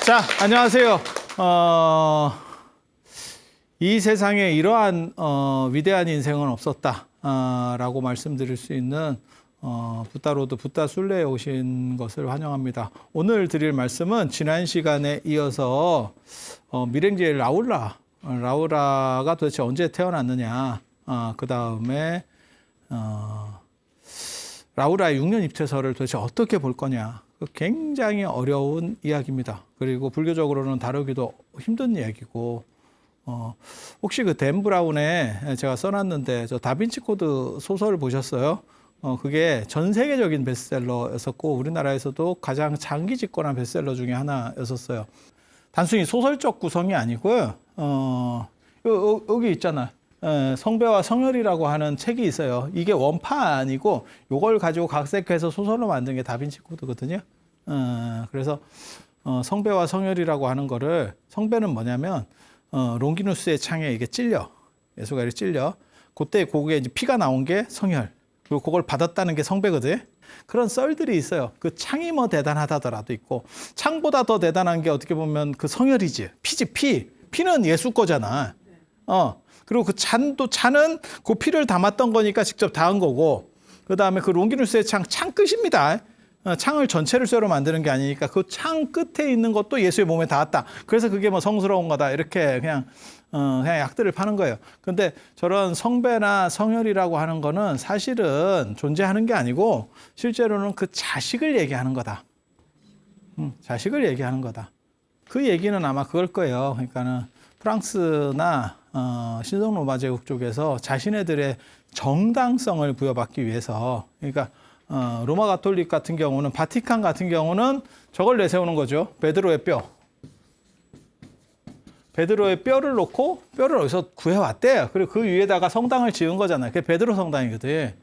자, 안녕하세요. 이 세상에 이러한 위대한 인생은 없었다 라고 말씀드릴 수 있는 붓다로드 붓다 순례에 오신 것을 환영합니다. 오늘 드릴 말씀은 지난 시간에 이어서 밀행지의 라우라가 도대체 언제 태어났느냐, 그 다음에 라우라의 6년 입퇴서를 도대체 어떻게 볼 거냐, 굉장히 어려운 이야기입니다. 그리고 불교적으로는 다루기도 힘든 이야기고, 혹시 그 댄 브라운에 제가 써놨는데 저 다빈치 코드 소설 보셨어요? 그게 전 세계적인 베스트셀러였었고 우리나라에서도 가장 장기 집권한 베스트셀러 중에 하나였었어요. 단순히 소설적 구성이 아니고요. 여기 있잖아. 성배와 성혈이라고 하는 책이 있어요. 이게 원판이고 요걸 가지고 각색해서 소설로 만든 게 다빈치 코드거든요. 그래서 성배와 성혈이라고 하는 거를, 성배는 뭐냐면 롱기누스의 창에 이게 찔려, 예수가 이렇게 찔려, 그때 거기에 이제 피가 나온 게 성혈, 그리고 그걸 받았다는 게 성배거든. 그런 썰들이 있어요. 그 창이 뭐 대단하다더라도 있고, 창보다 더 대단한 게 어떻게 보면 그 성혈이지. 피는 예수 거잖아. 그리고 그 찬은 그 피를 담았던 거니까 직접 닿은 거고, 그 다음에 그 롱기누스의 창 끝입니다. 창을 전체를 쇠로 만드는 게 아니니까 그 창 끝에 있는 것도 예수의 몸에 닿았다. 그래서 그게 뭐 성스러운 거다. 이렇게 그냥 약들을 파는 거예요. 근데 저런 성배나 성혈이라고 하는 거는 사실은 존재하는 게 아니고 실제로는 그 자식을 얘기하는 거다. 자식을 얘기하는 거다. 그 얘기는 아마 그걸 거예요. 그러니까는 프랑스나 신성 로마 제국 쪽에서 자신네들의 정당성을 부여받기 위해서, 그러니까 로마 가톨릭 같은 경우는, 바티칸 같은 경우는 저걸 내세우는 거죠. 베드로의 뼈. 베드로의 뼈를 놓고, 뼈를 어디서 구해왔대요. 그리고 그 위에다가 성당을 지은 거잖아요. 그게 베드로 성당이거든.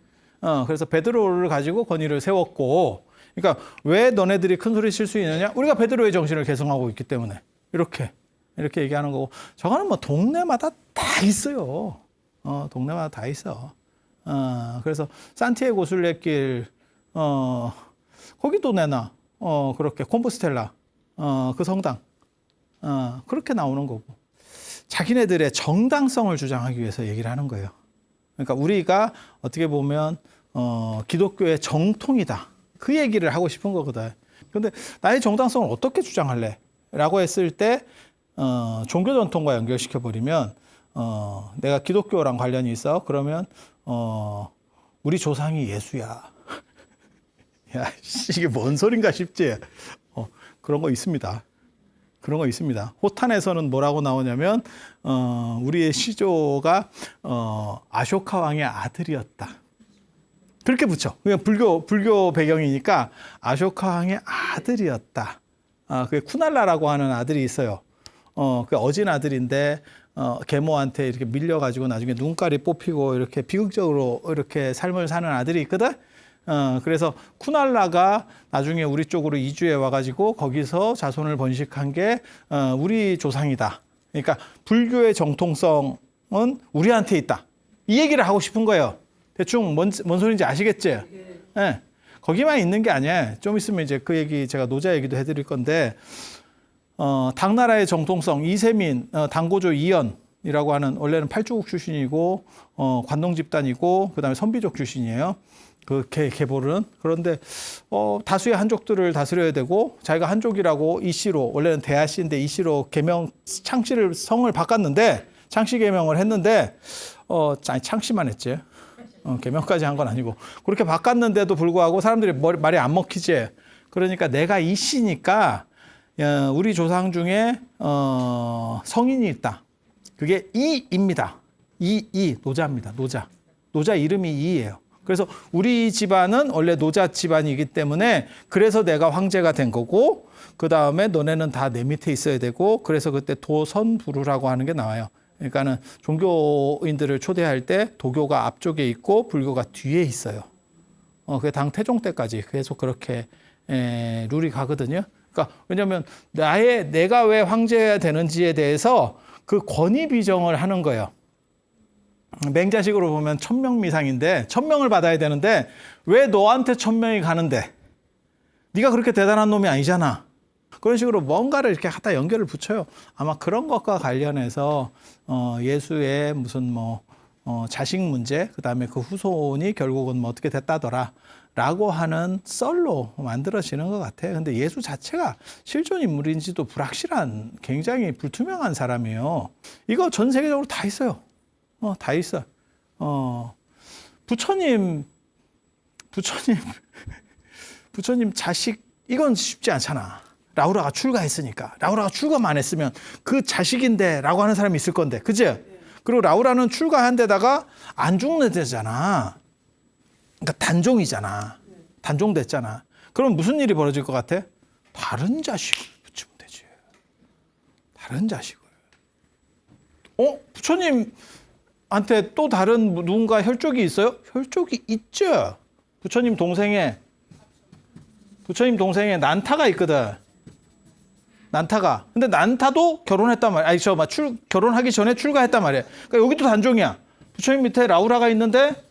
그래서 베드로를 가지고 권위를 세웠고, 그러니까 왜 너네들이 큰 소리 칠 수 있느냐? 우리가 베드로의 정신을 계승하고 있기 때문에. 이렇게 얘기하는 거고, 저거는 뭐 동네마다 다 있어요. 동네마다 다 있어. 그래서 산티아고 순례길, 거기도 내나, 그렇게 콤포스텔라, 그 성당, 그렇게 나오는 거고, 자기네들의 정당성을 주장하기 위해서 얘기를 하는 거예요. 그러니까 우리가 어떻게 보면 기독교의 정통이다, 그 얘기를 하고 싶은 거거든. 근데 나의 정당성을 어떻게 주장할래? 라고 했을 때 종교 전통과 연결시켜 버리면, 내가 기독교랑 관련이 있어. 그러면 우리 조상이 예수야. 야, 이게 뭔 소린가 싶지? 그런 거 있습니다. 그런 거 있습니다. 호탄에서는 뭐라고 나오냐면, 우리의 시조가 아쇼카 왕의 아들이었다. 그렇게 붙여. 그냥 불교 배경이니까 아쇼카 왕의 아들이었다. 그게 쿠날라라고 하는 아들이 있어요. 그 어진 아들인데, 계모한테 이렇게 밀려가지고 나중에 눈깔이 뽑히고 이렇게 비극적으로 이렇게 삶을 사는 아들이 있거든. 그래서 쿠날라가 나중에 우리 쪽으로 이주해 와가지고 거기서 자손을 번식한 게 우리 조상이다. 그러니까 불교의 정통성은 우리한테 있다. 이 얘기를 하고 싶은 거예요. 대충 뭔 소리인지 아시겠지? 네. 거기만 있는 게 아니야. 좀 있으면 이제 그 얘기, 제가 노자 얘기도 해드릴 건데, 당나라의 정통성, 이세민, 당고조 이연이라고 하는, 원래는 팔주국 출신이고, 관동 집단이고, 그 다음에 선비족 출신이에요. 그 계보는. 그런데, 다수의 한족들을 다스려야 되고, 자기가 한족이라고 이씨로, 원래는 대하씨인데 이씨로 창씨를 성을 바꿨는데, 창씨 계명을 했는데, 아니, 창씨만 했지. 계명까지 한 건 아니고. 그렇게 바꿨는데도 불구하고 사람들이 말이 안 먹히지. 그러니까 내가 이씨니까, 우리 조상 중에 성인이 있다. 그게 이입니다. 노자입니다. 노자 이름이 이예요. 그래서 우리 집안은 원래 노자 집안이기 때문에, 그래서 내가 황제가 된 거고, 그 다음에 너네는 다 내 밑에 있어야 되고, 그래서 그때 도선부루라고 하는 게 나와요. 그러니까는 종교인들을 초대할 때 도교가 앞쪽에 있고 불교가 뒤에 있어요. 그게 당 태종 때까지 계속 그렇게 룰이 가거든요. 그러니까 왜냐하면 내가 왜 황제가 되는지에 대해서 그 권위 비정을 하는 거예요. 맹자식으로 보면 1000명 미상인데 1000명을 받아야 되는데 왜 너한테 1000명이 가는데? 네가 그렇게 대단한 놈이 아니잖아. 그런 식으로 뭔가를 이렇게 갖다 연결을 붙여요. 아마 그런 것과 관련해서 예수의 무슨 자식 문제, 그다음에 그 후손이 결국은 뭐 어떻게 됐다더라 라고 하는 썰로 만들어지는 것 같아요. 근데 예수 자체가 실존 인물인지도 불확실한, 굉장히 불투명한 사람이에요. 이거 전 세계적으로 다 있어요. 다 있어. 부처님 자식, 이건 쉽지 않잖아. 라우라가 출가했으니까. 라우라가 출가만 했으면 그 자식인데 라고 하는 사람이 있을 건데. 그치? 그리고 라우라는 출가한 데다가 안 죽는 데잖아. 그러니까 단종이잖아. 단종됐잖아. 그럼 무슨 일이 벌어질 것 같아? 다른 자식을 붙이면 되지. 다른 자식을. 부처님한테 또 다른 누군가 혈족이 있어요? 혈족이 있죠. 부처님 동생에 난타가 있거든. 난타가. 근데 난타도 결혼했단 말이야. 결혼하기 전에 출가했단 말이야. 그러니까 여기도 단종이야. 부처님 밑에 라우라가 있는데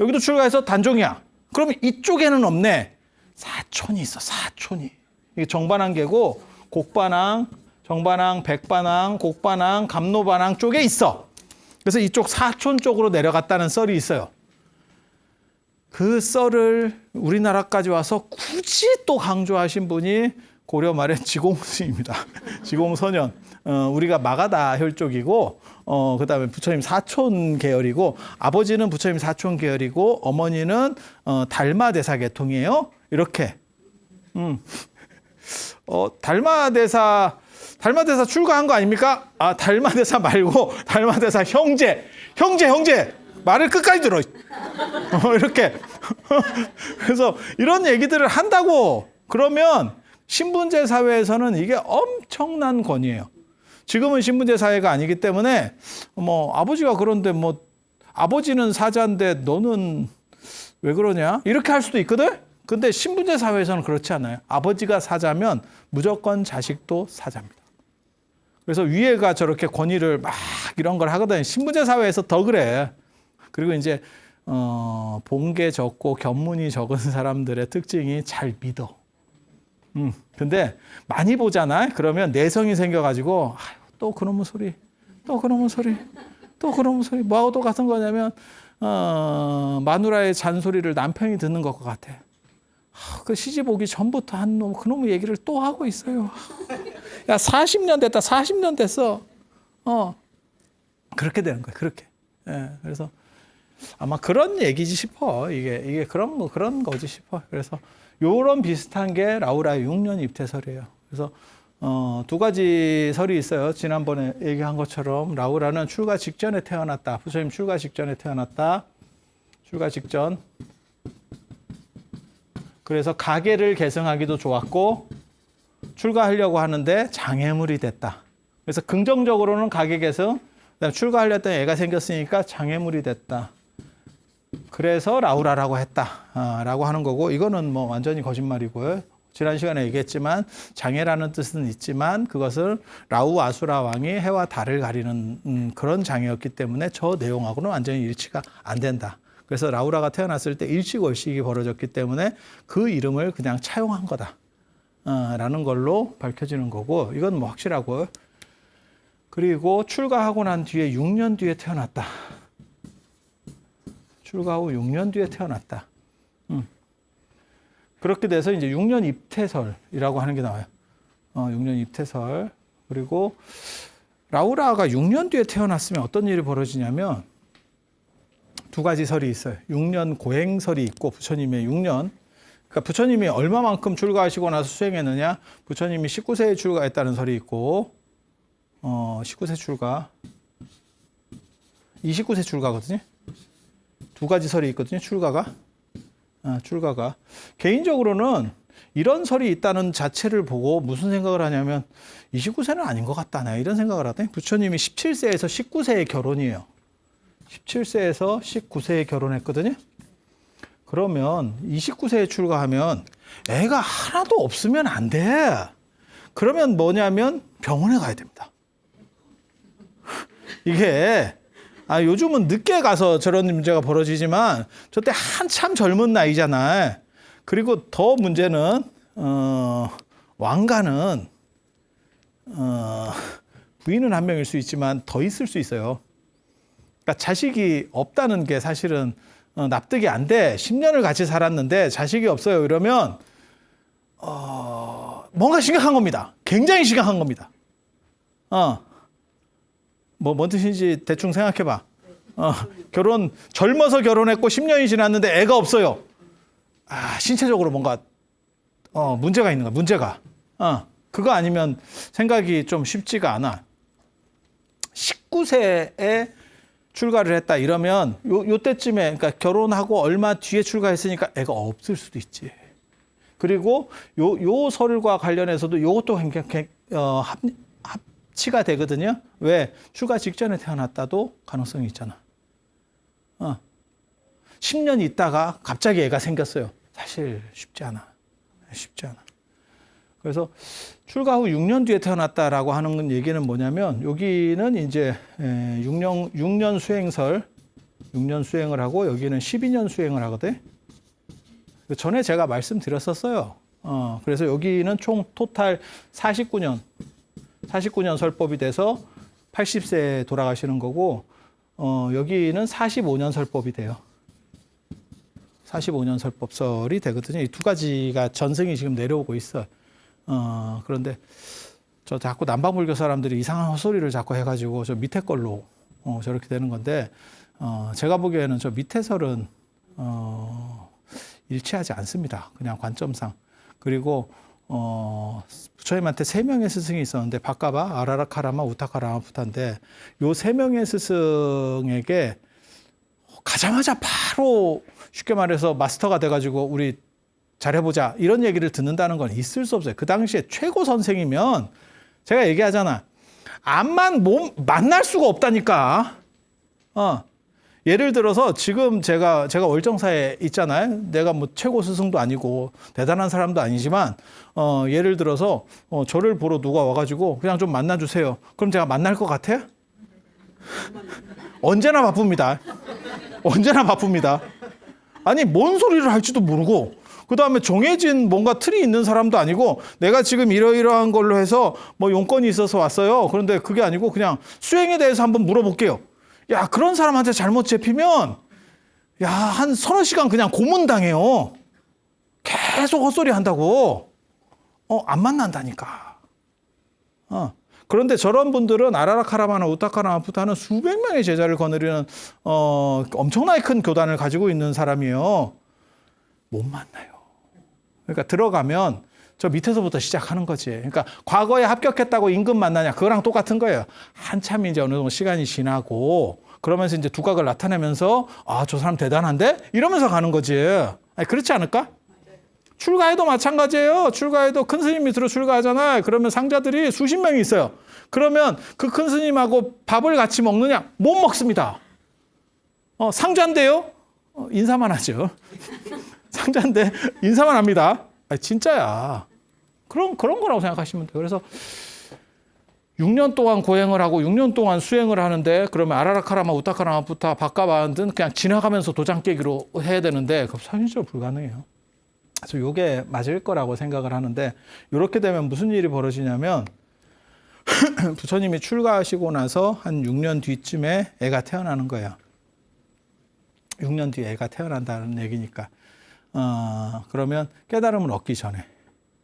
여기도 출가해서 단종이야. 그러면 이쪽에는 없네. 사촌이 있어. 사촌이. 이게 정반항계고 곡반항, 정반항, 백반항, 곡반항, 감노반항 쪽에 있어. 그래서 이쪽 사촌 쪽으로 내려갔다는 썰이 있어요. 그 썰을 우리나라까지 와서 굳이 또 강조하신 분이 고려 말의 지공스입니다. 지공선현. 우리가 마가다 혈족이고, 그 다음에 부처님 사촌 계열이고, 아버지는 부처님 사촌 계열이고, 어머니는 달마대사 계통이에요. 이렇게. 달마대사 출가한 거 아닙니까? 아, 달마대사 말고, 달마대사 형제. 말을 끝까지 들어. 이렇게. 그래서 이런 얘기들을 한다고 그러면 신분제 사회에서는 이게 엄청난 권위예요. 지금은 신분제 사회가 아니기 때문에 아버지가 그런데 아버지는 사자인데 너는 왜 그러냐? 이렇게 할 수도 있거든? 근데 신분제 사회에서는 그렇지 않아요. 아버지가 사자면 무조건 자식도 사자입니다. 그래서 위에가 저렇게 권위를 막 이런 걸 하거든요. 신분제 사회에서 더 그래. 그리고 이제 본계 적고 견문이 적은 사람들의 특징이 잘 믿어. 근데 많이 보잖아. 그러면 내성이 생겨가지고 또 그놈의 소리. 뭐하고 똑같은 거냐면 마누라의 잔소리를 남편이 듣는 것 같아. 그 시집 오기 전부터 한 놈, 그놈의 얘기를 또 하고 있어요. 야, 40년 됐다. 40년 됐어. 그렇게 되는 거야. 그렇게. 예, 그래서 아마 그런 얘기지 싶어. 이게 그런 거지 싶어. 그래서 요런 비슷한 게 라우라의 6년 입퇴설이에요. 그래서 두 가지 설이 있어요. 지난번에 얘기한 것처럼 라우라는 출가 직전에 태어났다. 부처님 출가 직전에 태어났다. 출가 직전. 그래서 가계를 계승하기도 좋았고 출가하려고 하는데 장애물이 됐다. 그래서 긍정적으로는 가계 계승, 그다음에 출가하려 했더니 애가 생겼으니까 장애물이 됐다. 그래서 라우라라고 했다라고 하는 거고, 이거는 완전히 거짓말이고요. 지난 시간에 얘기했지만 장애라는 뜻은 있지만 그것은 라우 아수라 왕이 해와 달을 가리는 그런 장애였기 때문에 저 내용하고는 완전히 일치가 안 된다. 그래서 라우라가 태어났을 때 일식월식이 벌어졌기 때문에 그 이름을 그냥 차용한 거다 라는 걸로 밝혀지는 거고, 이건 확실하고요. 그리고 출가하고 난 뒤에 6년 뒤에 태어났다. 출가 후 6년 뒤에 태어났다. 그렇게 돼서 이제 6년 입퇴설이라고 하는 게 나와요. 6년 입퇴설. 그리고 라우라가 6년 뒤에 태어났으면 어떤 일이 벌어지냐면 두 가지 설이 있어요. 6년 고행설이 있고 부처님의 6년. 그러니까 부처님이 얼마만큼 출가하시고 나서 수행했느냐. 부처님이 19세에 출가했다는 설이 있고 19세 출가. 29세 출가거든요. 두 가지 설이 있거든요. 출가가. 개인적으로는 이런 설이 있다는 자체를 보고 무슨 생각을 하냐면 29세는 아닌 것 같다. 나 이런 생각을 하더니 부처님이 17세에서 19세의 결혼이에요. 17세에서 19세에 결혼했거든요. 그러면 29세에 출가하면 애가 하나도 없으면 안 돼. 그러면 뭐냐면 병원에 가야 됩니다. 이게 요즘은 늦게 가서 저런 문제가 벌어지지만 저때 한참 젊은 나이잖아. 그리고 더 문제는 왕가는 부인은 한 명일 수 있지만 더 있을 수 있어요. 그러니까 자식이 없다는 게 사실은 납득이 안 돼. 10년을 같이 살았는데 자식이 없어요. 이러면 뭔가 심각한 겁니다. 굉장히 심각한 겁니다. 뭔 뜻인지 대충 생각해봐. 젊어서 결혼했고 10년이 지났는데 애가 없어요. 신체적으로 뭔가 문제가 있는 거야. 문제가. 그거 아니면 생각이 좀 쉽지가 않아. 19세에 출가를 했다 이러면 요때쯤에 그러니까 결혼하고 얼마 뒤에 출가했으니까 애가 없을 수도 있지. 그리고 요 설과 관련해서도 요것도 합치가 되거든요. 왜? 출가 직전에 태어났다도 가능성이 있잖아. 10년 있다가 갑자기 애가 생겼어요. 사실 쉽지 않아. 쉽지 않아. 그래서 출가 후 6년 뒤에 태어났다라고 하는 얘기는 뭐냐면 여기는 이제 6년 수행설, 6년 수행을 하고 여기는 12년 수행을 하거든. 전에 제가 말씀드렸었어요. 그래서 여기는 총 토탈 49년 설법이 돼서 80세에 돌아가시는 거고 여기는 45년 설법이 돼요. 45년 설법설이 되거든요. 이 두 가지가 전승이 지금 내려오고 있어. 그런데 저 자꾸 남방불교 사람들이 이상한 헛소리를 자꾸 해가지고 저 밑에 걸로 저렇게 되는 건데 제가 보기에는 저 밑에 설은 일치하지 않습니다. 그냥 관점상. 그리고 부처님한테 3명의 스승이 있었는데 바까바, 아라라카라마, 우타카라마 부타인데 요 3명의 스승에게 가자마자 바로 쉽게 말해서 마스터가 돼가지고 우리 잘해보자 이런 얘기를 듣는다는 건 있을 수 없어요. 그 당시에 최고 선생이면 제가 얘기하잖아. 만날 수가 없다니까. 예를 들어서 지금 제가 월정사에 있잖아요. 내가 뭐 최고 스승도 아니고 대단한 사람도 아니지만 예를 들어서 저를 보러 누가 와가지고 그냥 좀 만나주세요. 그럼 제가 만날 것 같아요? 언제나 바쁩니다. 언제나 바쁩니다. 아니 뭔 소리를 할지도 모르고 그 다음에 정해진 뭔가 틀이 있는 사람도 아니고 내가 지금 이러이러한 걸로 해서 뭐 용건이 있어서 왔어요. 그런데 그게 아니고 그냥 수행에 대해서 한번 물어볼게요. 야, 그런 사람한테 잘못 잡히면 야, 한 서너 시간 그냥 고문당해요. 계속 헛소리 한다고. 안 만난다니까. 그런데 저런 분들은 아라라카라마나 우타카라마 부타는 수백 명의 제자를 거느리는 엄청나게 큰 교단을 가지고 있는 사람이에요. 못 만나요. 그러니까 들어가면 저 밑에서부터 시작하는 거지. 그러니까 과거에 합격했다고 임금 만나냐 그거랑 똑같은 거예요. 한참 이제 어느 정도 시간이 지나고 그러면서 이제 두각을 나타내면서 저 사람 대단한데 이러면서 가는 거지. 아니, 그렇지 않을까? 출가해도 마찬가지예요. 출가해도 큰 스님 밑으로 출가하잖아요. 그러면 상자들이 수십 명이 있어요. 그러면 그 큰 스님하고 밥을 같이 먹느냐? 못 먹습니다. 상자인데요? 인사만 하죠. 상자인데 인사만 합니다. 진짜야. 그런 거라고 생각하시면 돼요. 그래서 6년 동안 고행을 하고 6년 동안 수행을 하는데 그러면 아라라카라마, 우타카라마, 부타, 바까바는 그냥 지나가면서 도장 깨기로 해야 되는데 그건 현실적으로 불가능해요. 그래서 이게 맞을 거라고 생각을 하는데 이렇게 되면 무슨 일이 벌어지냐면 부처님이 출가하시고 나서 한 6년 뒤쯤에 애가 태어나는 거예요. 6년 뒤에 애가 태어난다는 얘기니까. 그러면 깨달음을 얻기 전에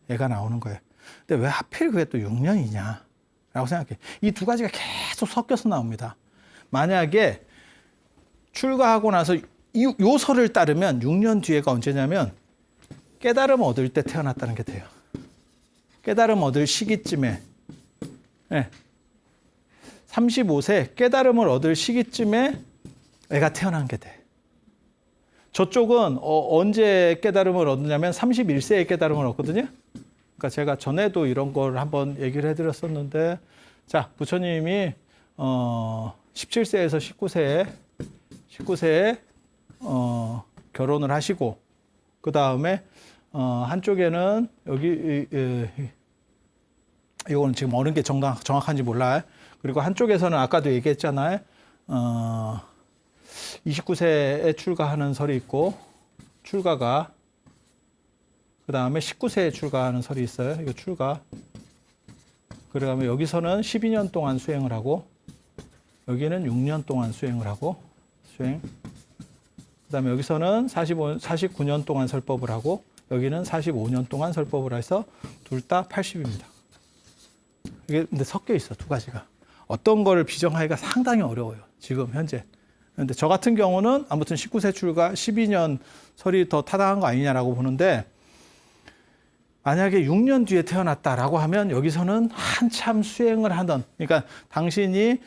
애가 나오는 거예요. 근데 왜 하필 그게 또 6년이냐? 라고 생각해. 이 두 가지가 계속 섞여서 나옵니다. 만약에 출가하고 나서 요 설을 따르면 6년 뒤에가 언제냐면 깨달음 얻을 때 태어났다는 게 돼요. 깨달음 얻을 시기쯤에 35세 깨달음을 얻을 시기쯤에 애가 태어난 게 돼. 저쪽은 언제 깨달음을 얻느냐면 31세에 깨달음을 얻거든요. 그러니까 제가 전에도 이런 걸 한번 얘기를 해드렸었는데 자, 부처님이 17세에서 19세에 결혼을 하시고 그 다음에 한쪽에는 여기 이거는 지금 어느 게 정확한지 몰라요. 그리고 한쪽에서는 아까도 얘기했잖아요. 29세에 출가하는 설이 있고 출가가 그 다음에 19세에 출가하는 설이 있어요. 이거 출가. 그러면 여기서는 12년 동안 수행을 하고 여기는 6년 동안 수행을 하고 수행. 그 다음에 여기서는 49년 동안 설법을 하고 여기는 45년 동안 설법을 해서 둘 다 80입니다. 이게 근데 섞여 있어, 두 가지가. 어떤 거를 비정하기가 상당히 어려워요, 지금 현재. 근데 저 같은 경우는 아무튼 19세 출가 12년 설이 더 타당한 거 아니냐라고 보는데, 만약에 6년 뒤에 태어났다라고 하면 여기서는 한참 수행을 하던, 그러니까 당신이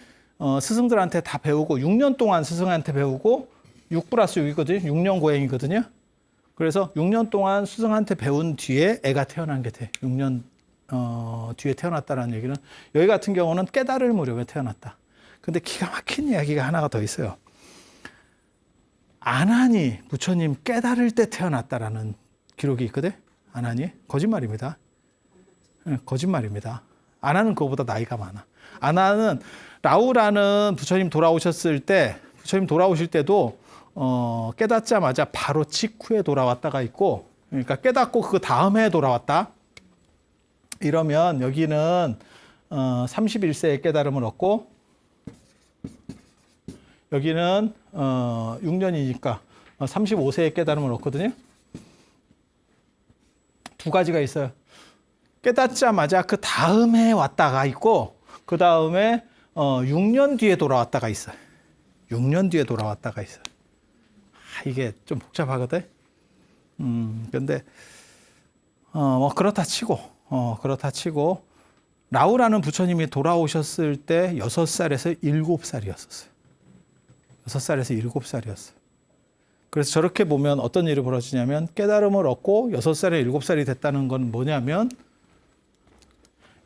스승들한테 다 배우고 6년 동안 스승한테 배우고 6 플러스 6이거든요. 6년 고행이거든요. 그래서 6년 동안 스승한테 배운 뒤에 애가 태어난 게 돼. 6년 뒤에 태어났다는 얘기는, 여기 같은 경우는 깨달을 무렵에 태어났다. 근데 기가 막힌 이야기가 하나가 더 있어요. 아난이 부처님 깨달을 때 태어났다라는 기록이 있거든. 아난이 거짓말입니다. 거짓말입니다. 아난은 그거보다 나이가 많아. 아난은 라우라는 부처님 돌아오실 때도 깨닫자마자 바로 직후에 돌아왔다가 있고, 그러니까 깨닫고 그 다음에 돌아왔다. 이러면 여기는 31세의 깨달음을 얻고 여기는 6년이니까 35세의 깨달음을 얻거든요. 두 가지가 있어요. 깨닫자마자 그 다음에 왔다가 있고 그 다음에 6년 뒤에 돌아왔다가 있어요. 6년 뒤에 돌아왔다가 있어요. 이게 좀 복잡하거든. 근데 뭐 그렇다 치고 라우라는 부처님이 돌아오셨을 때 6살에서 7살이었어요. 6살에서 7살이었어요. 그래서 저렇게 보면 어떤 일이 벌어지냐면, 깨달음을 얻고 6살에 7살이 됐다는 건 뭐냐면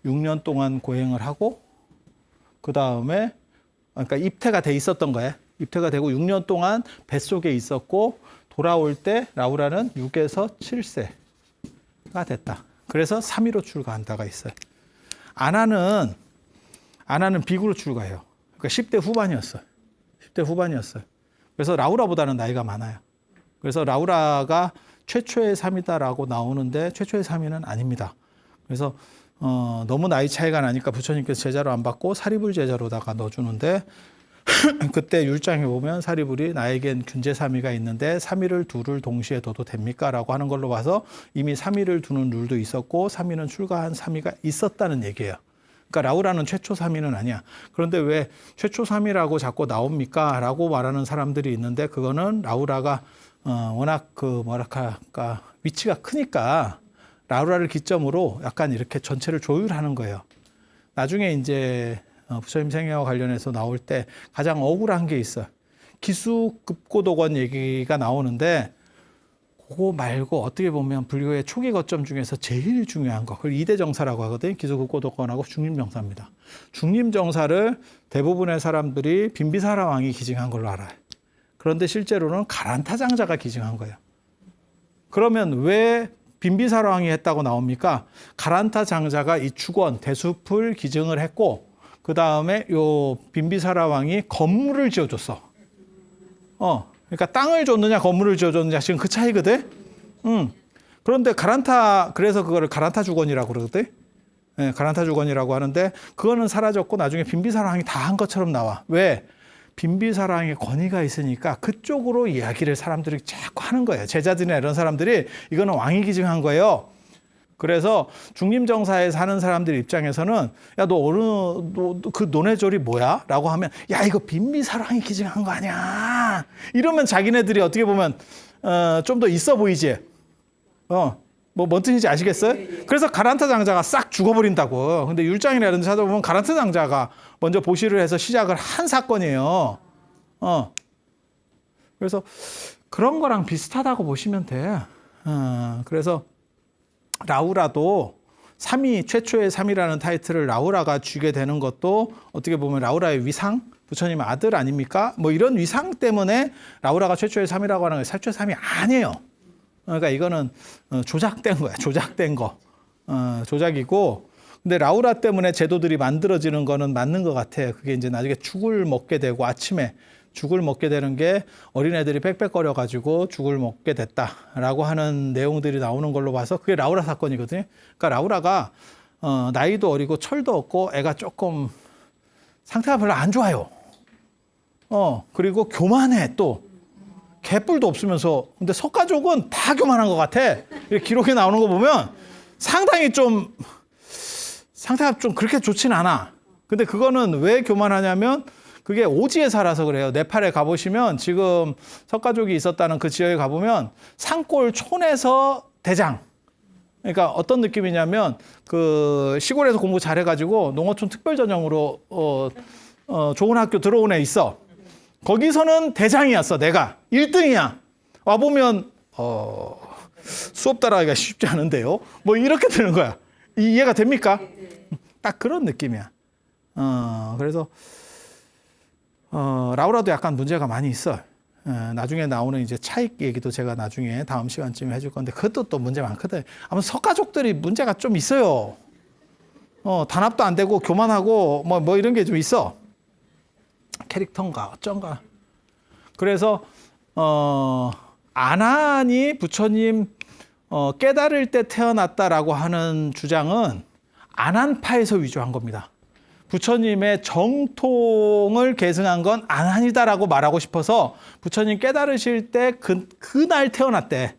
6년 동안 고행을 하고 그 다음에 그러니까 입퇴가 돼 있었던 거예요. 입퇴가 되고 6년 동안 뱃속에 있었고 돌아올 때 라우라는 6에서 7세가 됐다. 그래서 3위로 출가한다가 있어요. 아나는 비구로 출가해요. 그러니까 10대 후반이었어요. 10대 후반이었어요. 그래서 라우라보다는 나이가 많아요. 그래서 라우라가 최초의 3위다라고 나오는데 최초의 3위는 아닙니다. 그래서 너무 나이 차이가 나니까 부처님께서 제자로 안 받고 사리불 제자로다가 넣어주는데, 그때 율장에 보면 사리불이 나에겐 균제 3위가 있는데 3위를 둘을 동시에 둬도 됩니까? 라고 하는 걸로 봐서 이미 3위를 두는 룰도 있었고 3위는 출가한 3위가 있었다는 얘기예요. 그러니까 라우라는 최초 3위는 아니야. 그런데 왜 최초 3위라고 자꾸 나옵니까? 라고 말하는 사람들이 있는데, 그거는 라우라가 워낙 위치가 크니까 라우라를 기점으로 약간 이렇게 전체를 조율하는 거예요. 나중에 이제 부처님 생애와 관련해서 나올 때 가장 억울한 게 있어요. 기수급고독원 얘기가 나오는데, 그거 말고 어떻게 보면 불교의 초기 거점 중에서 제일 중요한 거, 그걸 2대 정사라고 하거든요. 기수급고독원하고 중림정사입니다. 중림정사를 대부분의 사람들이 빈비사라 왕이 기증한 걸로 알아요. 그런데 실제로는 가란타 장자가 기증한 거예요. 그러면 왜 빈비사라 왕이 했다고 나옵니까? 가란타 장자가 이 축원 대숲을 기증을 했고, 그 다음에 요 빈비사라 왕이 건물을 지어줬어. 그러니까 땅을 줬느냐 건물을 지어줬느냐 지금 그 차이거든. 그런데 그래서 그거를 가란타 주건이라고 그러거든. 네, 가란타 주건이라고 하는데, 그거는 사라졌고 나중에 빈비사라 왕이 다 한 것처럼 나와. 왜? 빈비사라 왕의 권위가 있으니까 그쪽으로 이야기를 사람들이 자꾸 하는 거예요. 제자들이나 이런 사람들이 이거는 왕이 기증한 거예요. 그래서 중림정사에 사는 사람들 입장에서는, 야, 그 논해졸이 뭐야? 라고 하면, 야, 이거 빈비사랑이 기증한 거 아니야? 이러면 자기네들이 어떻게 보면 좀 더 있어 보이지? 뭔 뜻인지 아시겠어요? 그래서 가란타 장자가 싹 죽어버린다고. 근데 율장이나 이런 데 찾아보면 가란타 장자가 먼저 보시를 해서 시작을 한 사건이에요. 그래서 그런 거랑 비슷하다고 보시면 돼. 그래서 라우라도 3위, 최초의 3위라는 타이틀을 라우라가 쥐게 되는 것도 어떻게 보면 라우라의 위상, 부처님 아들 아닙니까? 뭐 이런 위상 때문에 라우라가 최초의 3위라고 하는 게 최초의 3위 아니에요. 그러니까 이거는 조작된 거야. 조작된 거. 조작이고, 근데 라우라 때문에 제도들이 만들어지는 거는 맞는 것 같아요. 그게 이제 나중에 죽을 먹게 되고 아침에 죽을 먹게 되는 게 어린애들이 빽빽거려 가지고 죽을 먹게 됐다라고 하는 내용들이 나오는 걸로 봐서 그게 라우라 사건이거든요. 그러니까 라우라가 나이도 어리고 철도 없고 애가 조금 상태가 별로 안 좋아요. 그리고 교만해 또. 개뿔도 없으면서. 근데 석가족은 다 교만한 것 같아. 이렇게 기록에 나오는 거 보면 상당히 좀 상태가 좀 그렇게 좋진 않아. 근데 그거는 왜 교만하냐면 그게 오지에 살아서 그래요. 네팔에 가보시면 지금 석가족이 있었다는 그 지역에 가보면 산골 촌에서 대장. 그러니까 어떤 느낌이냐면 그 시골에서 공부 잘해가지고 농어촌 특별전형으로 좋은 학교 들어온 애 있어. 거기서는 대장이었어. 내가 1등이야. 와보면 수업 따라하기가 쉽지 않은데요. 뭐 이렇게 되는 거야. 이해가 됩니까? 딱 그런 느낌이야. 그래서 라우라도 약간 문제가 많이 있어. 나중에 나오는 이제 차익 얘기도 제가 나중에 다음 시간쯤에 해줄 건데 그것도 또 문제 많거든. 아무튼 석가족들이 문제가 좀 있어요. 단합도 안 되고 교만하고 뭐 이런 게 좀 있어. 캐릭터인가 어쩐가. 그래서 아난이 부처님 깨달을 때 태어났다라고 하는 주장은 아난파에서 위조한 겁니다. 부처님의 정통을 계승한 건 아난이다라고 말하고 싶어서 부처님 깨달으실 때 그날 태어났대.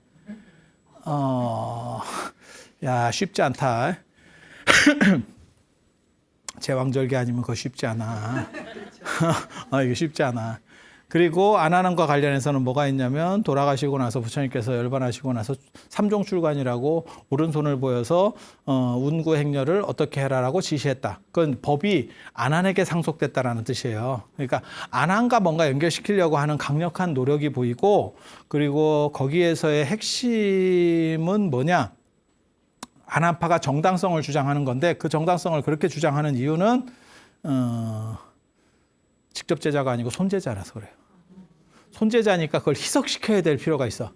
야 쉽지 않다. 제왕절개 아니면 그거 쉽지 않아. 이게 쉽지 않아. 그리고 아난과 관련해서는 뭐가 있냐면 돌아가시고 나서 부처님께서 열반하시고 나서 삼종출관이라고 오른손을 보여서 운구 행렬을 어떻게 해라라고 지시했다. 그건 법이 아난에게 상속됐다라는 뜻이에요. 그러니까 아난과 뭔가 연결시키려고 하는 강력한 노력이 보이고 그리고 거기에서의 핵심은 뭐냐? 아난파가 정당성을 주장하는 건데 그 정당성을 그렇게 주장하는 이유는 직접 제자가 아니고 손제자라서 그래요. 손제자니까 그걸 희석시켜야 될 필요가 있어.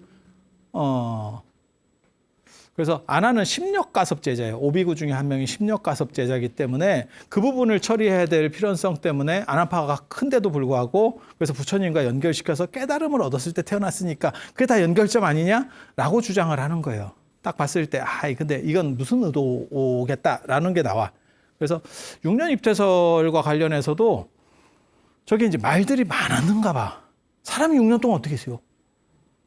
그래서 아난은 심력가섭 제자예요. 오비구 중에 한 명이 심력가섭 제자이기 때문에 그 부분을 처리해야 될 필요성 때문에 아난파가 큰데도 불구하고 그래서 부처님과 연결시켜서 깨달음을 얻었을 때 태어났으니까 그게 다 연결점 아니냐라고 주장을 하는 거예요. 딱 봤을 때 근데 이건 무슨 의도겠다라는 게 나와. 그래서 6년 입퇴설과 관련해서도 저게 이제 말들이 많았는가 봐. 사람이 6년 동안 어떻게 있어요?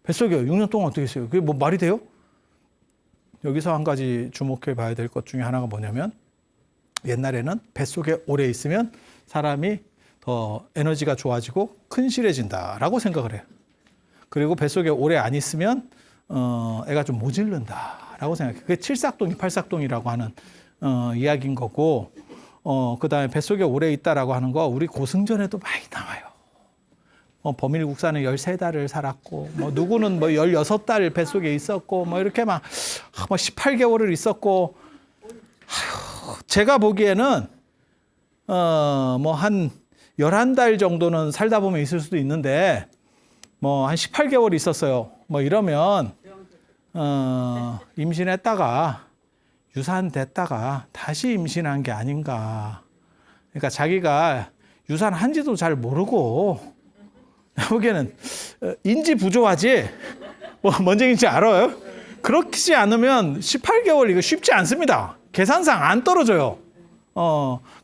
뱃속에 6년 동안 어떻게 있어요? 그게 뭐 말이 돼요? 여기서 한 가지 주목해 봐야 될 것 중에 하나가 뭐냐면 옛날에는 뱃속에 오래 있으면 사람이 더 에너지가 좋아지고 큰실해진다라고 생각을 해요. 그리고 뱃속에 오래 안 있으면 애가 좀 모질른다라고 생각해요. 그게 칠삭동이 팔삭동이라고 하는 이야기인 거고 그다음에 뱃속에 오래 있다라고 하는 거 우리 고승전에도 많이 나와요. 범일국사는 13달을 살았고 뭐 누구는 뭐 16달 뱃속에 있었고 뭐 이렇게 막 18개월을 있었고 제가 보기에는 뭐 한 11달 정도는 살다 보면 있을 수도 있는데 뭐 한 18개월 있었어요. 뭐 이러면 임신했다가 유산됐다가 다시 임신한 게 아닌가. 그러니까 자기가 유산한지도 잘 모르고 보기에는 인지 부조하지 뭔 얘기인지 알아요? 그렇지 않으면 18개월 이거 쉽지 않습니다. 계산상 안 떨어져요.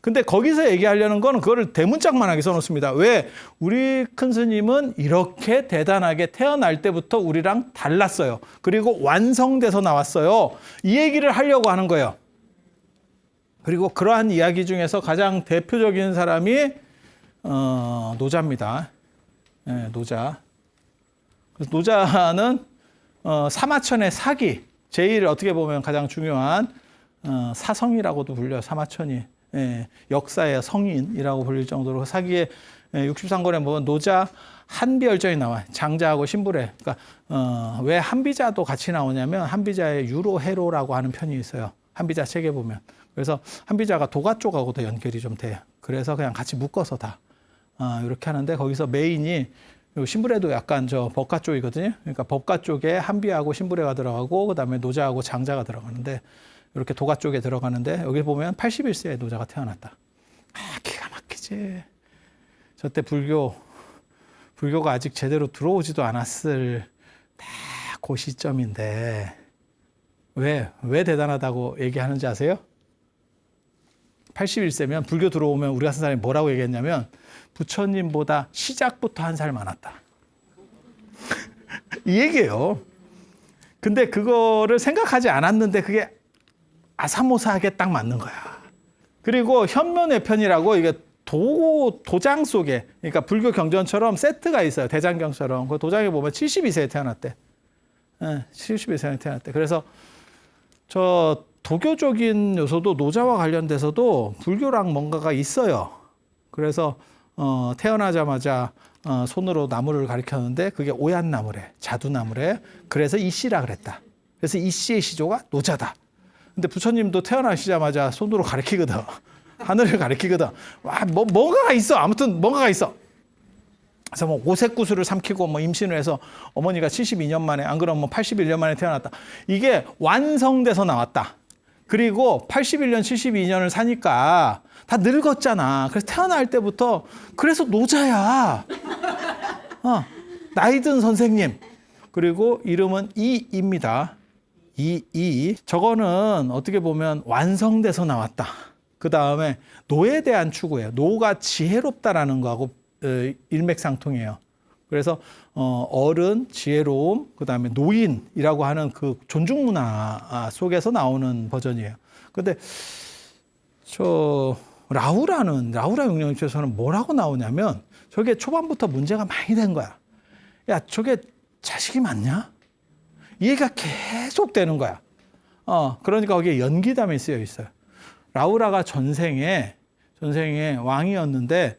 근데 거기서 얘기하려는 거는 그거를 대문짝만하게 써놓습니다. 왜? 우리 큰 스님은 이렇게 대단하게 태어날 때부터 우리랑 달랐어요. 그리고 완성돼서 나왔어요. 이 얘기를 하려고 하는 거예요. 그리고 그러한 이야기 중에서 가장 대표적인 사람이 노자입니다. 네, 노자. 노자는 사마천의 사기, 제일 어떻게 보면 가장 중요한 사성이라고도 불려요. 사마천이 역사의 성인이라고 불릴 정도로 사기의 63권에 보면 노자 한비열전이 나와요. 장자하고 신불에. 그러니까 왜 한비자도 같이 나오냐면 한비자의 유로해로라고 하는 편이 있어요. 한비자 책에 보면. 그래서 한비자가 도가 쪽하고도 연결이 좀 돼요. 그래서 그냥 같이 묶어서 다 이렇게 하는데 거기서 메인이 신불에도 약간 저 법가 쪽이거든요. 그러니까 법가 쪽에 한비하고 신불에가 들어가고 그다음에 노자하고 장자가 들어가는데 이렇게 도가 쪽에 들어가는데 여기 보면 81세에 노자가 태어났다. 기가 막히지. 저때 불교 불교가 아직 제대로 들어오지도 않았을 딱 그 시점인데 왜 대단하다고 얘기하는지 아세요? 81세면 불교 들어오면 우리 같은 사람이 뭐라고 얘기했냐면 부처님보다 시작부터 한 살 많았다. 이 얘기예요. 근데 그거를 생각하지 않았는데 그게 아사모사하게 딱 맞는 거야. 그리고 현묘내편이라고 이게 도장 속에, 그러니까 불교 경전처럼 세트가 있어요. 대장경처럼. 그 도장에 보면 72세에 태어났대. 72세에 태어났대. 그래서 저 도교적인 요소도 노자와 관련돼서도 불교랑 뭔가가 있어요. 그래서 태어나자마자 손으로 나무를 가리켰는데 그게 오얏나무래, 자두나무래. 그래서 이씨라 그랬다. 그래서 이씨의 시조가 노자다. 근데 부처님도 태어나시자마자 손으로 가리키거든. 하늘을 가리키거든. 와, 뭔가가 있어. 아무튼 뭔가가 있어. 그래서 뭐 오색구슬을 삼키고 뭐 임신을 해서 어머니가 72년 만에, 안 그러면 뭐 81년 만에 태어났다. 이게 완성돼서 나왔다. 그리고 81년, 72년을 사니까 다 늙었잖아. 그래서 태어날 때부터 그래서 노자야. 나이 든 선생님. 그리고 이름은 이입니다. 이. 저거는 어떻게 보면 완성돼서 나왔다. 그 다음에 노에 대한 추구예요. 노가 지혜롭다라는 거하고 일맥상통해요. 그래서 어른, 지혜로움, 그 다음에 노인이라고 하는 그 존중 문화 속에서 나오는 버전이에요. 근데 라우라 육령입에서는 뭐라고 나오냐면 저게 초반부터 문제가 많이 된 거야. 야, 저게 자식이 맞냐? 이 얘기가 계속 되는 거야. 그러니까 거기에 연기담이 쓰여 있어요. 라우라가 전생에 왕이었는데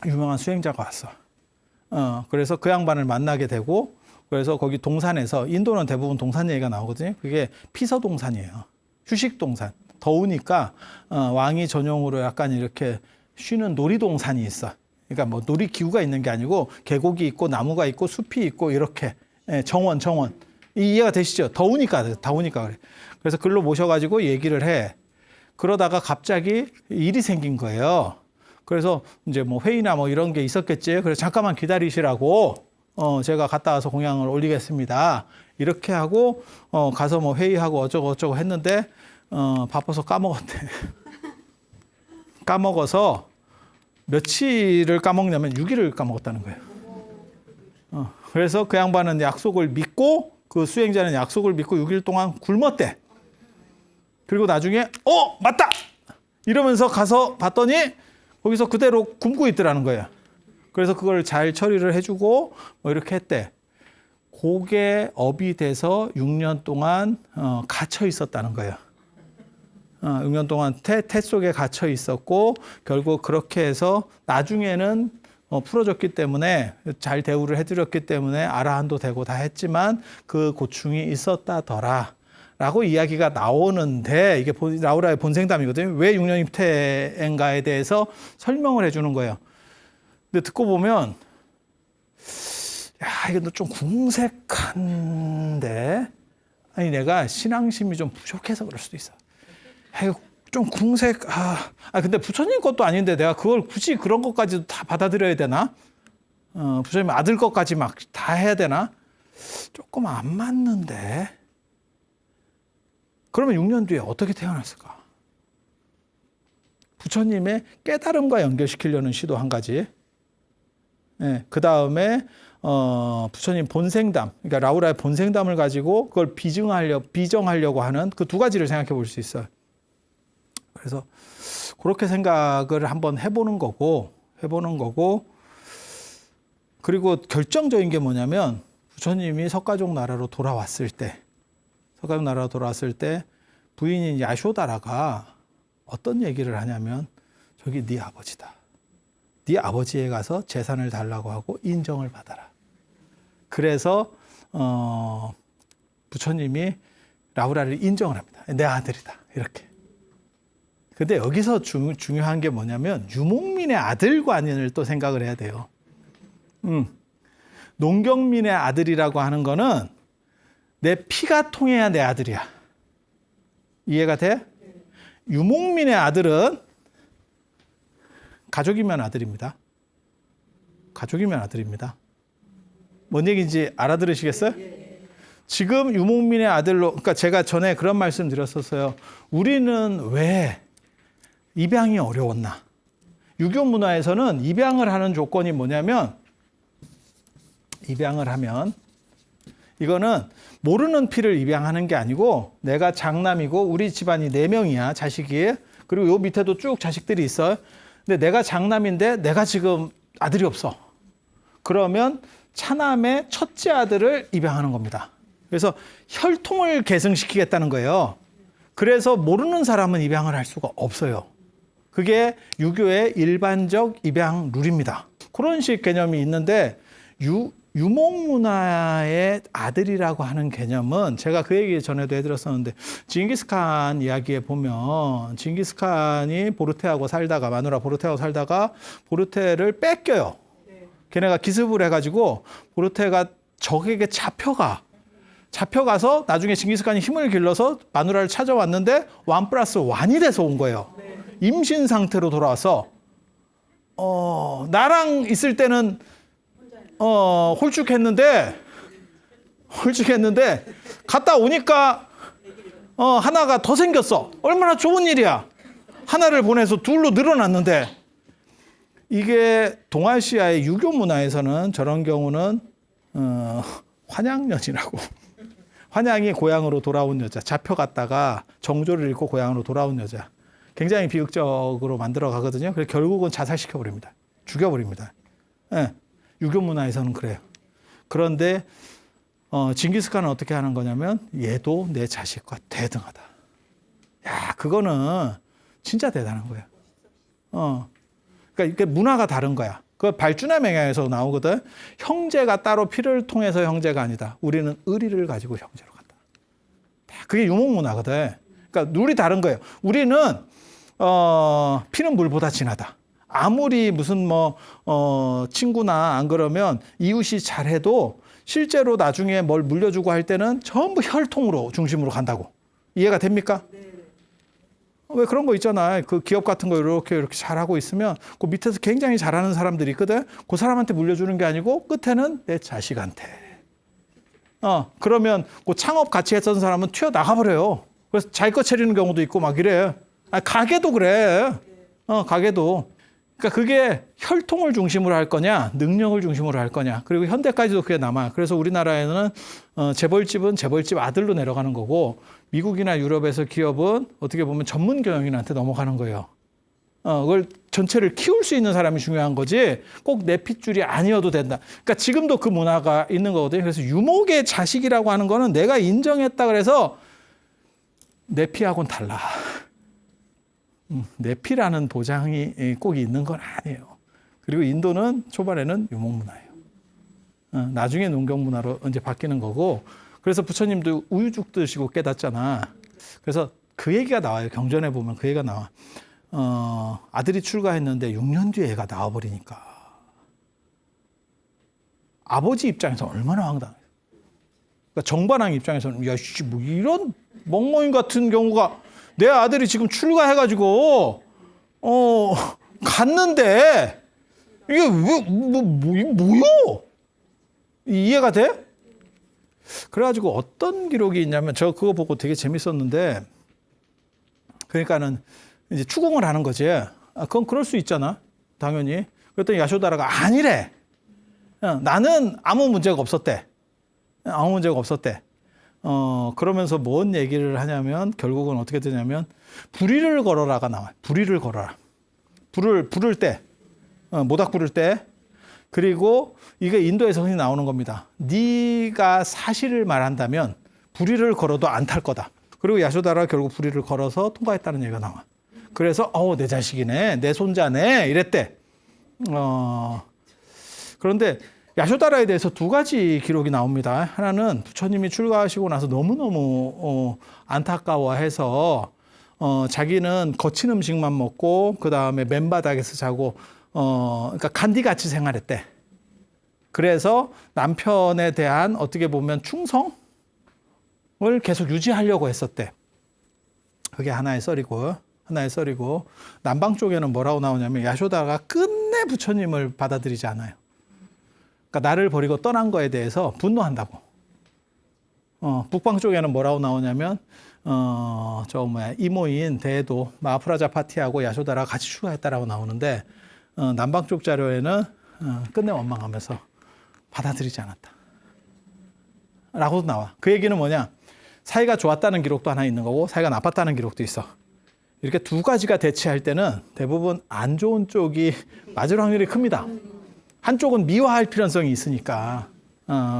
유명한 수행자가 왔어. 그래서 그 양반을 만나게 되고, 그래서 거기 동산에서, 인도는 대부분 동산 얘기가 나오거든요. 그게 피서동산이에요. 휴식동산. 더우니까 왕이 전용으로 약간 이렇게 쉬는 놀이동산이 있어. 그러니까 뭐 놀이기구가 있는 게 아니고 계곡이 있고 나무가 있고 숲이 있고 이렇게 정원. 이해가 되시죠? 더우니까 그래. 그래서 글로 모셔가지고 얘기를 해. 그러다가 갑자기 일이 생긴 거예요. 그래서 이제 뭐 회의나 뭐 이런 게 있었겠지. 그래서 잠깐만 기다리시라고 제가 갔다 와서 공양을 올리겠습니다. 이렇게 하고 가서 뭐 회의하고 어쩌고 했는데 바빠서 까먹었대. 까먹어서 며칠을 까먹냐면 6일을 까먹었다는 거예요. 그래서 그 양반은 약속을 믿고, 그 수행자는 약속을 믿고 6일 동안 굶었대. 그리고 나중에 맞다! 이러면서 가서 봤더니 거기서 그대로 굶고 있더라는 거예요. 그래서 그걸 잘 처리를 해주고 뭐 이렇게 했대. 그게 업이 돼서 6년 동안 갇혀 있었다는 거예요. 6년 동안 태 속에 갇혀 있었고, 결국 그렇게 해서 나중에는 풀어줬기 때문에, 잘 대우를 해드렸기 때문에 아라한도 되고 다 했지만 그 고충이 있었다더라 라고 이야기가 나오는데, 이게 라우라의 본생담이거든요. 왜 6년 입퇴인가에 대해서 설명을 해주는 거예요. 근데 듣고 보면 이건 좀 궁색한데, 아니 내가 신앙심이 좀 부족해서 그럴 수도 있어. 좀 근데 부처님 것도 아닌데 내가 그걸 굳이 그런 것까지도 다 받아들여야 되나? 부처님 아들 것까지 막 다 해야 되나? 조금 안 맞는데. 그러면 6년 뒤에 어떻게 태어났을까? 부처님의 깨달음과 연결시키려는 시도 한 가지. 그 다음에 부처님 본생담, 그러니까 라우라의 본생담을 가지고 그걸 비정하려고 하는 그 두 가지를 생각해 볼 수 있어요. 그래서 그렇게 생각을 한번 해보는 거고, 그리고 결정적인 게 뭐냐면 부처님이 석가종 나라로 돌아왔을 때 부인인 야쇼다라가 어떤 얘기를 하냐면, 저기 네 아버지다. 네 아버지에 가서 재산을 달라고 하고 인정을 받아라. 그래서 부처님이 라우라를 인정을 합니다. 내 아들이다. 이렇게. 근데 여기서 중요한 게 뭐냐면 유목민의 아들관을 또 생각을 해야 돼요. 농경민의 아들이라고 하는 거는 내 피가 통해야 내 아들이야. 이해가 돼? 유목민의 아들은 가족이면 아들입니다. 가족이면 아들입니다. 뭔 얘기인지 알아들으시겠어요? 지금 유목민의 아들로, 그러니까 제가 전에 그런 말씀 드렸었어요. 우리는 왜 입양이 어려웠나? 유교 문화에서는 입양을 하는 조건이 뭐냐면, 입양을 하면 이거는 모르는 피를 입양하는 게 아니고 내가 장남이고 우리 집안이 4명이야, 자식이. 그리고 요 밑에도 쭉 자식들이 있어요. 근데 내가 장남인데 내가 지금 아들이 없어. 그러면 차남의 첫째 아들을 입양하는 겁니다. 그래서 혈통을 계승시키겠다는 거예요. 그래서 모르는 사람은 입양을 할 수가 없어요. 그게 유교의 일반적 입양 룰입니다. 그런 식 개념이 있는데 유목 문화의 아들이라고 하는 개념은 제가 그 얘기 전에도 해드렸었는데, 징기스칸 이야기에 보면 징기스칸이 보르테하고 살다가, 마누라 보르테하고 살다가 보르테를 뺏겨요. 걔네가 기습을 해가지고 보르테가 적에게 잡혀가서 나중에 징기스칸이 힘을 길러서 마누라를 찾아왔는데 1+1이 돼서 온 거예요. 임신 상태로 돌아와서 나랑 있을 때는 홀쭉했는데 갔다 오니까 하나가 더 생겼어. 얼마나 좋은 일이야. 하나를 보내서 둘로 늘어났는데, 이게 동아시아의 유교 문화에서는 저런 경우는 환양년이라고. 환양이 고향으로 돌아온 여자, 잡혀갔다가 정조를 잃고 고향으로 돌아온 여자, 굉장히 비극적으로 만들어 가거든요. 그래서 결국은 자살시켜버립니다. 죽여버립니다. 네. 유교 문화에서는 그래요. 그런데 징기스칸은 어떻게 하는 거냐면, 얘도 내 자식과 대등하다. 야, 그거는 진짜 대단한 거예요. 그러니까 이게 문화가 다른 거야. 그 발주나 맹야에서 나오거든. 형제가 따로 피를 통해서 형제가 아니다. 우리는 의리를 가지고 형제로 간다. 그게 유목 문화거든. 그러니까 룰이 다른 거예요. 우리는 피는 물보다 진하다. 아무리 무슨 친구나 안 그러면 이웃이 잘해도 실제로 나중에 뭘 물려주고 할 때는 전부 혈통으로 중심으로 간다고. 이해가 됩니까? 왜 그런 거 있잖아. 그 기업 같은 거 이렇게 잘하고 있으면 그 밑에서 굉장히 잘하는 사람들이 있거든. 그 사람한테 물려주는 게 아니고 끝에는 내 자식한테. 그러면 그 창업 같이 했던 사람은 튀어나가버려요. 그래서 자기 거 차리는 경우도 있고 막 이래. 가게도 그래. 가게도. 그러니까 그게 혈통을 중심으로 할 거냐, 능력을 중심으로 할 거냐. 그리고 현대까지도 그게 남아요. 그래서 우리나라에는 재벌집은 재벌집 아들로 내려가는 거고, 미국이나 유럽에서 기업은 어떻게 보면 전문 경영인한테 넘어가는 거예요. 그걸 전체를 키울 수 있는 사람이 중요한 거지 꼭 내 핏줄이 아니어도 된다. 그러니까 지금도 그 문화가 있는 거거든요. 그래서 유목의 자식이라고 하는 거는 내가 인정했다 그래서 내 피하고는 달라. 내 피라는 보장이 꼭 있는 건 아니에요. 그리고 인도는 초반에는 유목 문화예요. 나중에 농경 문화로 이제 바뀌는 거고, 그래서 부처님도 우유죽 드시고 깨닫잖아. 그래서 그 얘기가 나와요. 경전에 보면 그 얘기가 나와. 아들이 출가했는데 6년 뒤에 애가 나와버리니까 아버지 입장에서 얼마나 황당해요. 그러니까 정반왕 입장에서는 야, 뭐 이런 멍멍이 같은 경우가, 내 아들이 지금 출가해가지고 갔는데 이게 왜 뭐요? 이해가 돼? 그래가지고 어떤 기록이 있냐면, 저 그거 보고 되게 재밌었는데, 그러니까는 이제 추궁을 하는 거지. 그건 그럴 수 있잖아, 당연히. 그랬더니 야쇼다라가 아니래. 나는 아무 문제가 없었대. 아무 문제가 없었대. 그러면서 뭔 얘기를 하냐면, 결국은 어떻게 되냐면, 불의를 걸어라가 나와요. 불의를 걸어라. 불을 부를 때, 모닥 부를 때, 그리고 이게 인도에서 흔히 나오는 겁니다. 네가 사실을 말한다면 불의를 걸어도 안 탈 거다. 그리고 야쇼다라가 결국 불의를 걸어서 통과했다는 얘기가 나와. 그래서 내 자식이네, 내 손자네 이랬대. 그런데 야쇼다라에 대해서 2가지 기록이 나옵니다. 하나는 부처님이 출가하시고 나서 너무너무 안타까워해서 자기는 거친 음식만 먹고 그 다음에 맨바닥에서 자고 그러니까 간디같이 생활했대. 그래서 남편에 대한 어떻게 보면 충성을 계속 유지하려고 했었대. 그게 하나의 썰이고, 남방 쪽에는 뭐라고 나오냐면, 야쇼다가 끝내 부처님을 받아들이지 않아요. 그러니까 나를 버리고 떠난 거에 대해서 분노한다고. 북방 쪽에는 뭐라고 나오냐면 이모인 대도 마하프라자 파티하고 야쇼다라가 같이 출가했다라고 나오는데 남방 쪽 자료에는 끝내 원망하면서 받아들이지 않았다 라고도 나와. 그 얘기는 뭐냐, 사이가 좋았다는 기록도 하나 있는 거고 사이가 나빴다는 기록도 있어. 이렇게 두 가지가 대치할 때는 대부분 안 좋은 쪽이 맞을 확률이 큽니다. 한쪽은 미화할 필연성이 있으니까.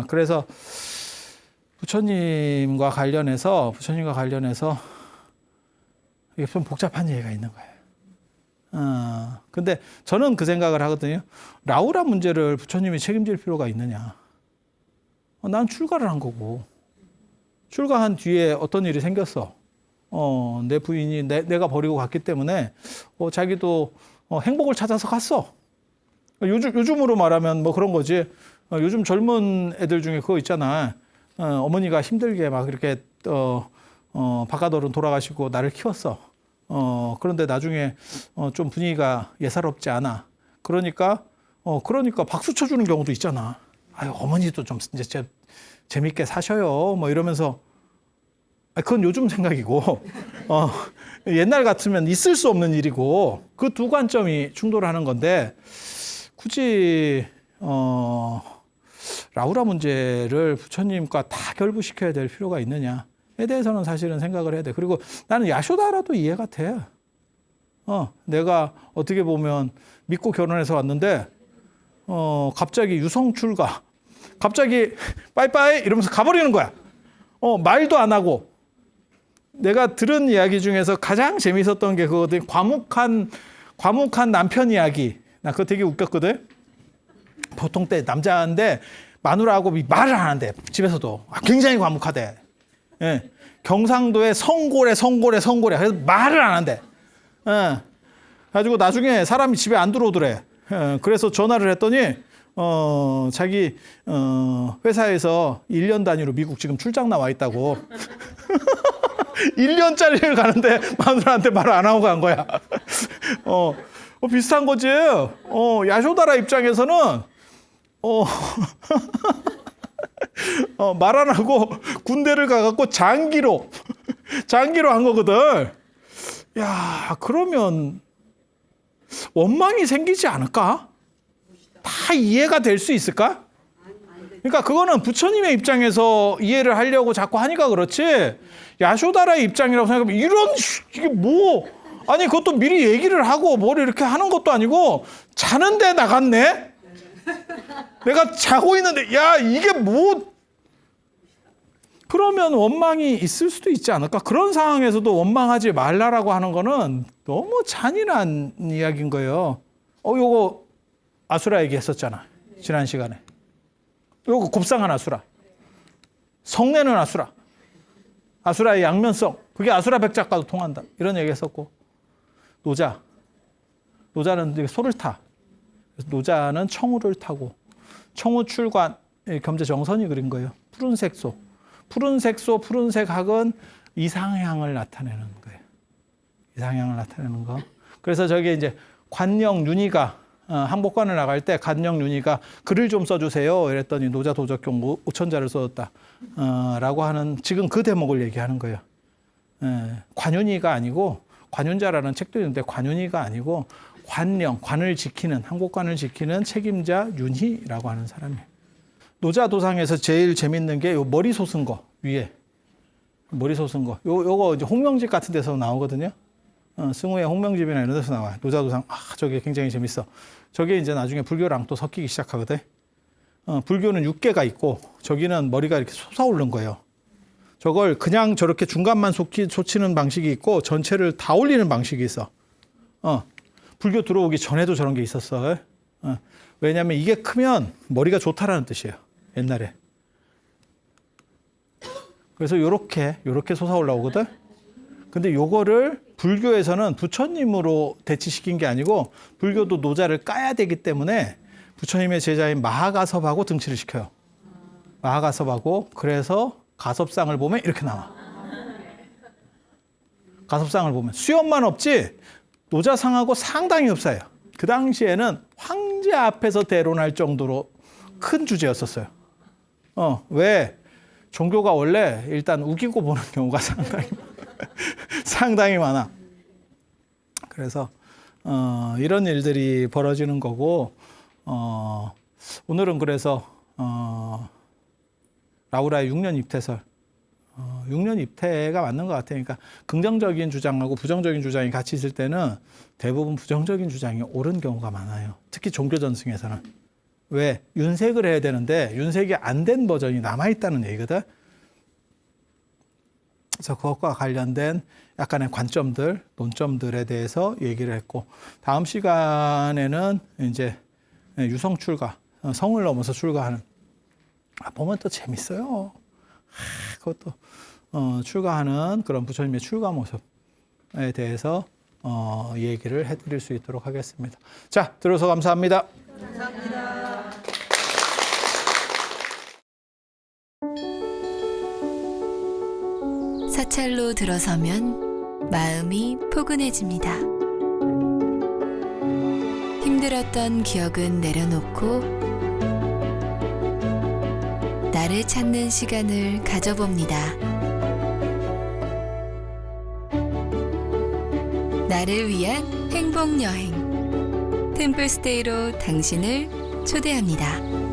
그래서 부처님과 관련해서 이게 좀 복잡한 얘기가 있는 거예요. 근데 저는 그 생각을 하거든요. 라우라 문제를 부처님이 책임질 필요가 있느냐. 난 출가를 한 거고, 출가한 뒤에 어떤 일이 생겼어. 내 부인이 내가 버리고 갔기 때문에 자기도 행복을 찾아서 갔어. 요즘으로 말하면 뭐 그런 거지. 요즘 젊은 애들 중에 그거 있잖아. 어머니가 힘들게 막 이렇게 바깥어른 돌아가시고 나를 키웠어. 그런데 나중에 좀 분위기가 예사롭지 않아. 그러니까 박수 쳐주는 경우도 있잖아. 아유, 어머니도 좀 이제 재밌게 사셔요. 뭐 이러면서. 그건 요즘 생각이고, 옛날 같으면 있을 수 없는 일이고, 그 두 관점이 충돌하는 건데, 굳이, 라우라 문제를 부처님과 다 결부시켜야 될 필요가 있느냐에 대해서는 사실은 생각을 해야 돼. 그리고 나는 야쇼다라도 이해가 돼. 내가 어떻게 보면 믿고 결혼해서 왔는데, 갑자기 유성 출가, 갑자기 빠이빠이 이러면서 가버리는 거야. 말도 안 하고. 내가 들은 이야기 중에서 가장 재밌었던 게 그거거든. 과묵한 남편 이야기. 나 그거 되게 웃겼거든. 보통 때 남자인데 마누라하고 말을 안 한대. 집에서도. 굉장히 과묵하대. 예. 경상도에 성고래. 그래서 말을 안 한대. 예. 가지고 나중에 사람이 집에 안 들어오더래. 예. 그래서 전화를 했더니 자기 회사에서 1년 단위로 미국 지금 출장 나와 있다고. 1년짜리를 가는데 마누라한테 말을 안 하고 간 거야. 비슷한 거지. 야쇼다라 입장에서는 말 안 하고 군대를 가갖고 장기로 한 거거든. 야, 그러면 원망이 생기지 않을까? 다 이해가 될 수 있을까? 그러니까 그거는 부처님의 입장에서 이해를 하려고 자꾸 하니까 그렇지, 야쇼다라의 입장이라고 생각하면 이게 뭐, 아니 그것도 미리 얘기를 하고 뭘 이렇게 하는 것도 아니고 자는데 나갔네? 내가 자고 있는데 야 이게 뭐, 그러면 원망이 있을 수도 있지 않을까? 그런 상황에서도 원망하지 말라라고 하는 거는 너무 잔인한 이야기인 거예요. 요거 아수라 얘기했었잖아, 지난 시간에. 요거 곱상한 아수라, 성내는 아수라, 아수라의 양면성, 그게 아수라 백작과도 통한다, 이런 얘기 했었고, 노자는 소를 타. 노자는 청우를 타고, 청우 출관, 겸재 정선이 그린 거예요. 푸른색 소, 푸른색 학은 이상향을 나타내는 거예요. 이상향을 나타내는 거. 그래서 저게 이제 관영 윤희가 항복관을 나갈 때 관영 윤희가 글을 좀 써주세요 이랬더니 노자 도적경 5천자를 써줬다 라고 하는, 지금 그 대목을 얘기하는 거예요. 관윤희가 아니고, 관윤자라는 책도 있는데 관윤희가 아니고 관령, 관을 지키는, 항복관을 지키는 책임자 윤희라고 하는 사람이에요. 노자 도상에서 제일 재밌는 게 요 머리 솟은 거, 위에 머리 솟은 거, 요거 이제 홍명집 같은 데서 나오거든요. 승우의 홍명집이나 이런 데서 나와요. 노자 도상. 저게 굉장히 재밌어. 저게 이제 나중에 불교랑 또 섞이기 시작하거든. 불교는 6개가 있고 저기는 머리가 이렇게 솟아오르는 거예요. 저걸 그냥 저렇게 중간만 솟치는 방식이 있고 전체를 다 올리는 방식이 있어. 불교 들어오기 전에도 저런 게 있었어. 왜냐하면 이게 크면 머리가 좋다라는 뜻이에요, 옛날에. 그래서 요렇게 솟아 올라오거든. 근데 요거를 불교에서는 부처님으로 대치시킨 게 아니고, 불교도 노자를 까야 되기 때문에 부처님의 제자인 마하가섭하고 등치를 시켜요. 마하가섭하고. 그래서 가섭상을 보면 이렇게 나와. 가섭상을 보면 수염만 없지 노자상하고 상당히 흡사해요. 그 당시에는 황제 앞에서 대론할 정도로 큰 주제였었어요. 왜? 종교가 원래 일단 우기고 보는 경우가 상당히 많아. 그래서 이런 일들이 벌어지는 거고, 오늘은 그래서 라우라의 6년 입퇴설, 6년 입퇴가 맞는 것 같아요. 그러니까 긍정적인 주장하고 부정적인 주장이 같이 있을 때는 대부분 부정적인 주장이 옳은 경우가 많아요. 특히 종교 전승에서는. 왜? 윤색을 해야 되는데 윤색이 안 된 버전이 남아있다는 얘기거든. 그래서 그것과 관련된 약간의 관점들, 논점들에 대해서 얘기를 했고, 다음 시간에는 이제 유성 출가, 성을 넘어서 출가하는, 보면 또 재밌어요. 그것도 출가하는 그런 부처님의 출가 모습에 대해서 얘기를 해드릴 수 있도록 하겠습니다. 자, 들어서 감사합니다. 감사합니다. 사찰로 들어서면 마음이 포근해집니다. 힘들었던 기억은 내려놓고 나를 찾는 시간을 가져봅니다. 나를 위한 행복 여행 템플스테이로 당신을 초대합니다.